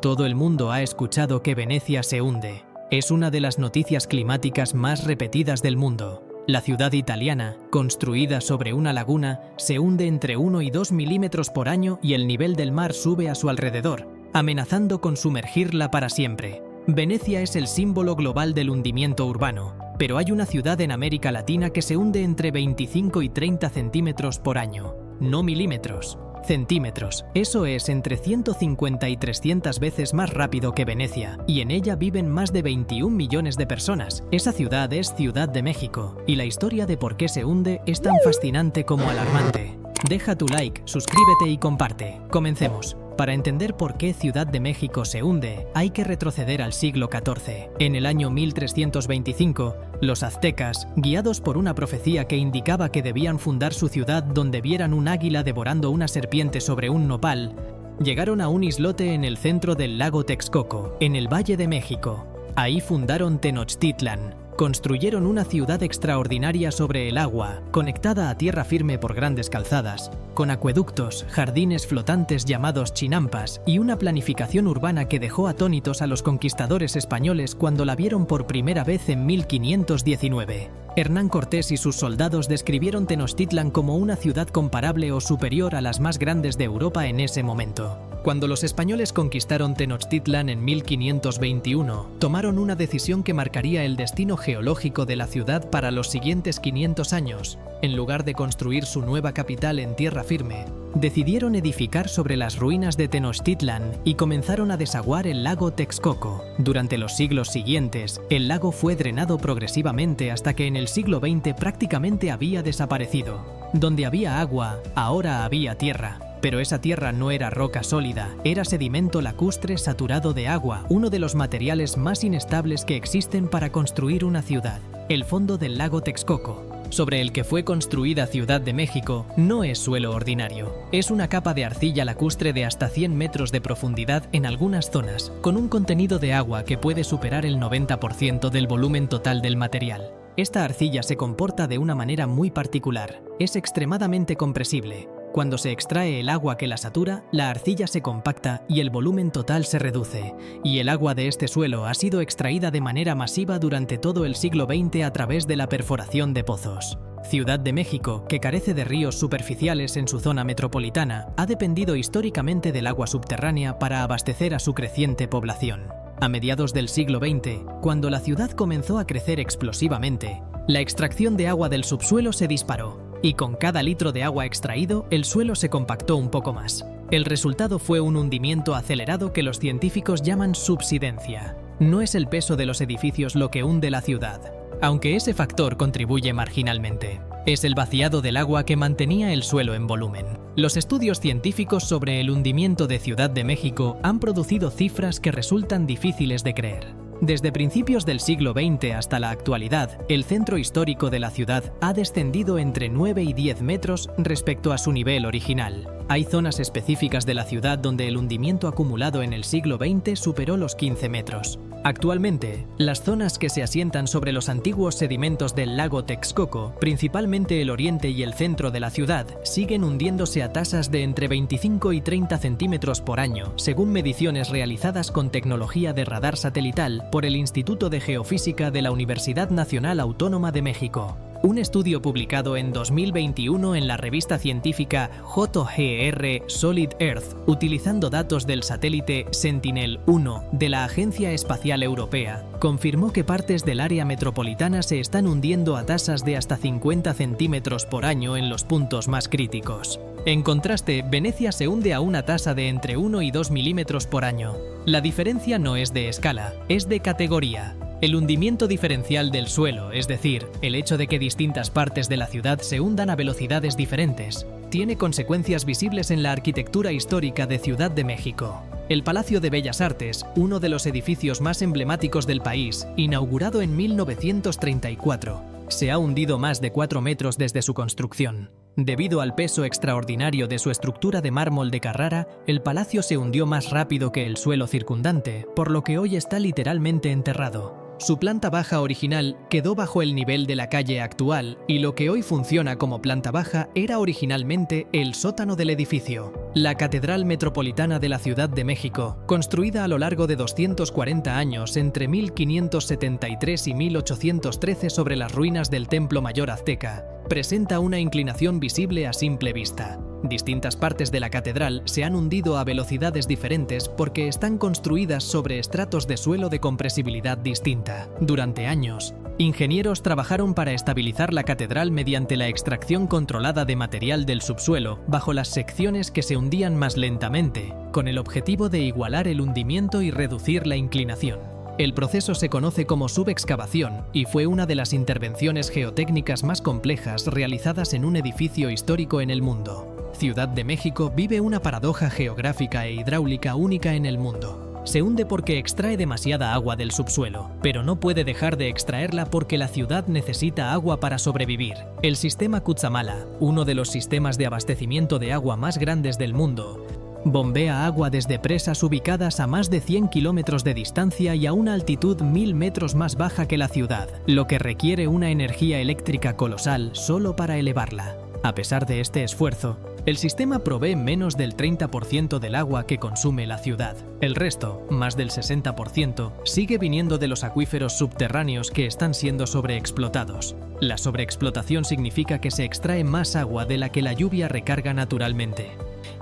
Todo el mundo ha escuchado que Venecia se hunde. Es una de las noticias climáticas más repetidas del mundo. La ciudad italiana, construida sobre una laguna, se hunde entre 1 y 2 milímetros por año y el nivel del mar sube a su alrededor, amenazando con sumergirla para siempre. Venecia es el símbolo global del hundimiento urbano, pero hay una ciudad en América Latina que se hunde entre 25 y 30 centímetros por año, no milímetros. Centímetros. Eso es entre 150 y 300 veces más rápido que Venecia, y en ella viven más de 21 millones de personas. Esa ciudad es Ciudad de México, y la historia de por qué se hunde es tan fascinante como alarmante. Deja tu like, suscríbete y comparte. Comencemos. Para entender por qué Ciudad de México se hunde, hay que retroceder al siglo XIV. En el año 1325, los aztecas, guiados por una profecía que indicaba que debían fundar su ciudad donde vieran un águila devorando una serpiente sobre un nopal, llegaron a un islote en el centro del lago Texcoco, en el Valle de México. Ahí fundaron Tenochtitlan. Construyeron una ciudad extraordinaria sobre el agua, conectada a tierra firme por grandes calzadas, con acueductos, jardines flotantes llamados chinampas y una planificación urbana que dejó atónitos a los conquistadores españoles cuando la vieron por primera vez en 1519. Hernán Cortés y sus soldados describieron Tenochtitlan como una ciudad comparable o superior a las más grandes de Europa en ese momento. Cuando los españoles conquistaron Tenochtitlan en 1521, tomaron una decisión que marcaría el destino geológico de la ciudad para los siguientes 500 años. En lugar de construir su nueva capital en tierra firme, decidieron edificar sobre las ruinas de Tenochtitlan y comenzaron a desaguar el lago Texcoco. Durante los siglos siguientes, el lago fue drenado progresivamente hasta que en el siglo XX prácticamente había desaparecido. Donde había agua, ahora había tierra. Pero esa tierra no era roca sólida, era sedimento lacustre saturado de agua, uno de los materiales más inestables que existen para construir una ciudad. El fondo del lago Texcoco, sobre el que fue construida Ciudad de México, no es suelo ordinario. Es una capa de arcilla lacustre de hasta 100 metros de profundidad en algunas zonas, con un contenido de agua que puede superar el 90% del volumen total del material. Esta arcilla se comporta de una manera muy particular. Es extremadamente compresible. Cuando se extrae el agua que la satura, la arcilla se compacta y el volumen total se reduce, y el agua de este suelo ha sido extraída de manera masiva durante todo el siglo XX a través de la perforación de pozos. Ciudad de México, que carece de ríos superficiales en su zona metropolitana, ha dependido históricamente del agua subterránea para abastecer a su creciente población. A mediados del siglo XX, cuando la ciudad comenzó a crecer explosivamente, la extracción de agua del subsuelo se disparó, y con cada litro de agua extraído, el suelo se compactó un poco más. El resultado fue un hundimiento acelerado que los científicos llaman subsidencia. No es el peso de los edificios lo que hunde la ciudad, aunque ese factor contribuye marginalmente. Es el vaciado del agua que mantenía el suelo en volumen. Los estudios científicos sobre el hundimiento de Ciudad de México han producido cifras que resultan difíciles de creer. Desde principios del siglo XX hasta la actualidad, el centro histórico de la ciudad ha descendido entre 9 y 10 metros respecto a su nivel original. Hay zonas específicas de la ciudad donde el hundimiento acumulado en el siglo XX superó los 15 metros. Actualmente, las zonas que se asientan sobre los antiguos sedimentos del lago Texcoco, principalmente el oriente y el centro de la ciudad, siguen hundiéndose a tasas de entre 25 y 30 centímetros por año, según mediciones realizadas con tecnología de radar satelital por el Instituto de Geofísica de la Universidad Nacional Autónoma de México. Un estudio publicado en 2021 en la revista científica JOGR Solid Earth, utilizando datos del satélite Sentinel-1 de la Agencia Espacial Europea, confirmó que partes del área metropolitana se están hundiendo a tasas de hasta 50 centímetros por año en los puntos más críticos. En contraste, Venecia se hunde a una tasa de entre 1 y 2 milímetros por año. La diferencia no es de escala, es de categoría. El hundimiento diferencial del suelo, es decir, el hecho de que distintas partes de la ciudad se hundan a velocidades diferentes, tiene consecuencias visibles en la arquitectura histórica de Ciudad de México. El Palacio de Bellas Artes, uno de los edificios más emblemáticos del país, inaugurado en 1934, se ha hundido más de 4 metros desde su construcción. Debido al peso extraordinario de su estructura de mármol de Carrara, el palacio se hundió más rápido que el suelo circundante, por lo que hoy está literalmente enterrado. Su planta baja original quedó bajo el nivel de la calle actual y lo que hoy funciona como planta baja era originalmente el sótano del edificio. La Catedral Metropolitana de la Ciudad de México, construida a lo largo de 240 años entre 1573 y 1813 sobre las ruinas del Templo Mayor azteca, presenta una inclinación visible a simple vista. Distintas partes de la catedral se han hundido a velocidades diferentes porque están construidas sobre estratos de suelo de compresibilidad distinta. Durante años, ingenieros trabajaron para estabilizar la catedral mediante la extracción controlada de material del subsuelo bajo las secciones que se hundían más lentamente, con el objetivo de igualar el hundimiento y reducir la inclinación. El proceso se conoce como subexcavación y fue una de las intervenciones geotécnicas más complejas realizadas en un edificio histórico en el mundo. Ciudad de México vive una paradoja geográfica e hidráulica única en el mundo. Se hunde porque extrae demasiada agua del subsuelo, pero no puede dejar de extraerla porque la ciudad necesita agua para sobrevivir. El sistema Cutzamala, uno de los sistemas de abastecimiento de agua más grandes del mundo, bombea agua desde presas ubicadas a más de 100 kilómetros de distancia y a una altitud 1000 metros más baja que la ciudad, lo que requiere una energía eléctrica colosal solo para elevarla. A pesar de este esfuerzo, el sistema provee menos del 30% del agua que consume la ciudad. El resto, más del 60%, sigue viniendo de los acuíferos subterráneos que están siendo sobreexplotados. La sobreexplotación significa que se extrae más agua de la que la lluvia recarga naturalmente.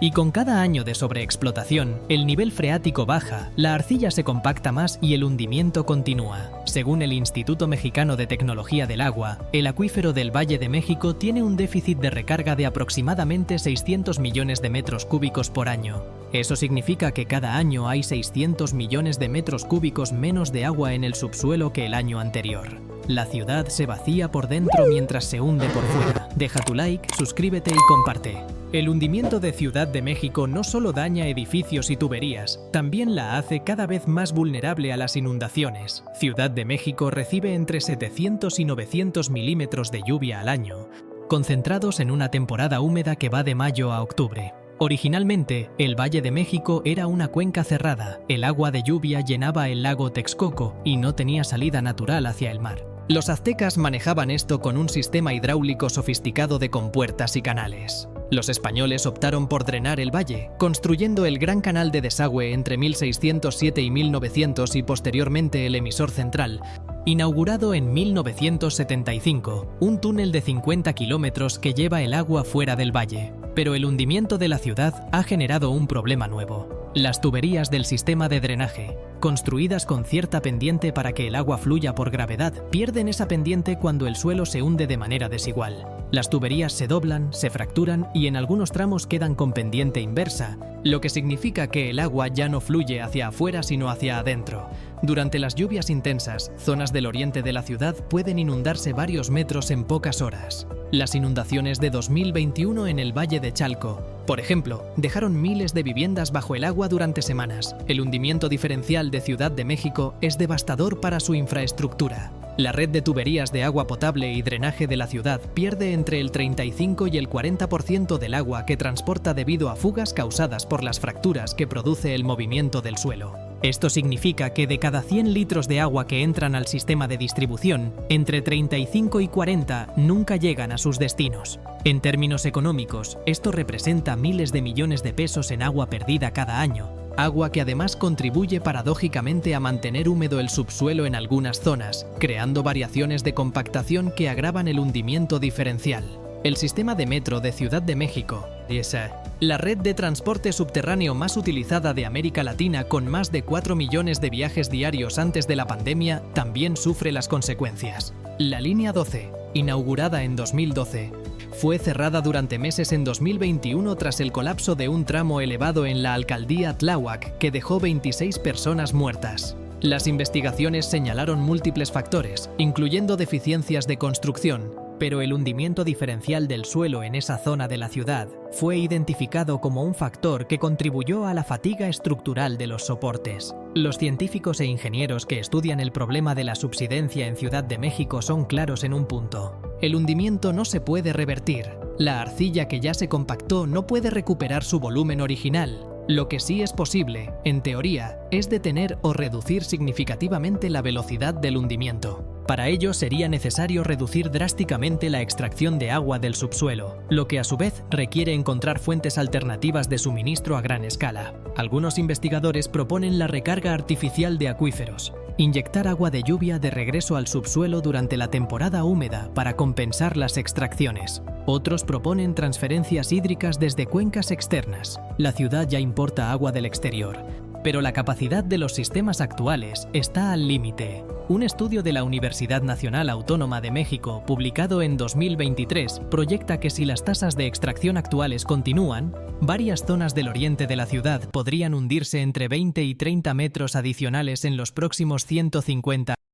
Y con cada año de sobreexplotación, el nivel freático baja, la arcilla se compacta más y el hundimiento continúa. Según el Instituto Mexicano de Tecnología del Agua, el acuífero del Valle de México tiene un déficit de recarga de aproximadamente 600 millones de metros cúbicos por año. Eso significa que cada año hay 600 millones de metros cúbicos menos de agua en el subsuelo que el año anterior. La ciudad se vacía por dentro mientras se hunde por fuera. Deja tu like, suscríbete y comparte. El hundimiento de Ciudad de México no solo daña edificios y tuberías, también la hace cada vez más vulnerable a las inundaciones. Ciudad de México recibe entre 700 y 900 milímetros de lluvia al año, concentrados en una temporada húmeda que va de mayo a octubre. Originalmente, el Valle de México era una cuenca cerrada. El agua de lluvia llenaba el lago Texcoco y no tenía salida natural hacia el mar. Los aztecas manejaban esto con un sistema hidráulico sofisticado de compuertas y canales. Los españoles optaron por drenar el valle, construyendo el Gran Canal de Desagüe entre 1607 y 1900 y posteriormente el emisor central, inaugurado en 1975, un túnel de 50 kilómetros que lleva el agua fuera del valle. Pero el hundimiento de la ciudad ha generado un problema nuevo: las tuberías del sistema de drenaje, construidas con cierta pendiente para que el agua fluya por gravedad, pierden esa pendiente cuando el suelo se hunde de manera desigual. Las tuberías se doblan, se fracturan y en algunos tramos quedan con pendiente inversa, lo que significa que el agua ya no fluye hacia afuera sino hacia adentro. Durante las lluvias intensas, zonas del oriente de la ciudad pueden inundarse varios metros en pocas horas. Las inundaciones de 2021 en el Valle de Chalco, por ejemplo, dejaron miles de viviendas bajo el agua durante semanas. El hundimiento diferencial de Ciudad de México es devastador para su infraestructura. La red de tuberías de agua potable y drenaje de la ciudad pierde entre el 35 y el 40% del agua que transporta debido a fugas causadas por las fracturas que produce el movimiento del suelo. Esto significa que de cada 100 litros de agua que entran al sistema de distribución, entre 35 y 40 nunca llegan a sus destinos. En términos económicos, esto representa miles de millones de pesos en agua perdida cada año. Agua que además contribuye paradójicamente a mantener húmedo el subsuelo en algunas zonas, creando variaciones de compactación que agravan el hundimiento diferencial. El sistema de metro de Ciudad de México, la red de transporte subterráneo más utilizada de América Latina con más de 4 millones de viajes diarios antes de la pandemia, también sufre las consecuencias. La línea 12, inaugurada en 2012, fue cerrada durante meses en 2021 tras el colapso de un tramo elevado en la alcaldía Tláhuac que dejó 26 personas muertas. Las investigaciones señalaron múltiples factores, incluyendo deficiencias de construcción, pero el hundimiento diferencial del suelo en esa zona de la ciudad fue identificado como un factor que contribuyó a la fatiga estructural de los soportes. Los científicos e ingenieros que estudian el problema de la subsidencia en Ciudad de México son claros en un punto: el hundimiento no se puede revertir. La arcilla que ya se compactó no puede recuperar su volumen original. Lo que sí es posible, en teoría, es detener o reducir significativamente la velocidad del hundimiento. Para ello sería necesario reducir drásticamente la extracción de agua del subsuelo, lo que a su vez requiere encontrar fuentes alternativas de suministro a gran escala. Algunos investigadores proponen la recarga artificial de acuíferos, inyectar agua de lluvia de regreso al subsuelo durante la temporada húmeda para compensar las extracciones. Otros proponen transferencias hídricas desde cuencas externas. La ciudad ya importa agua del exterior, pero la capacidad de los sistemas actuales está al límite. Un estudio de la Universidad Nacional Autónoma de México, publicado en 2023, proyecta que si las tasas de extracción actuales continúan, varias zonas del oriente de la ciudad podrían hundirse entre 20 y 30 metros adicionales en los próximos 150 años.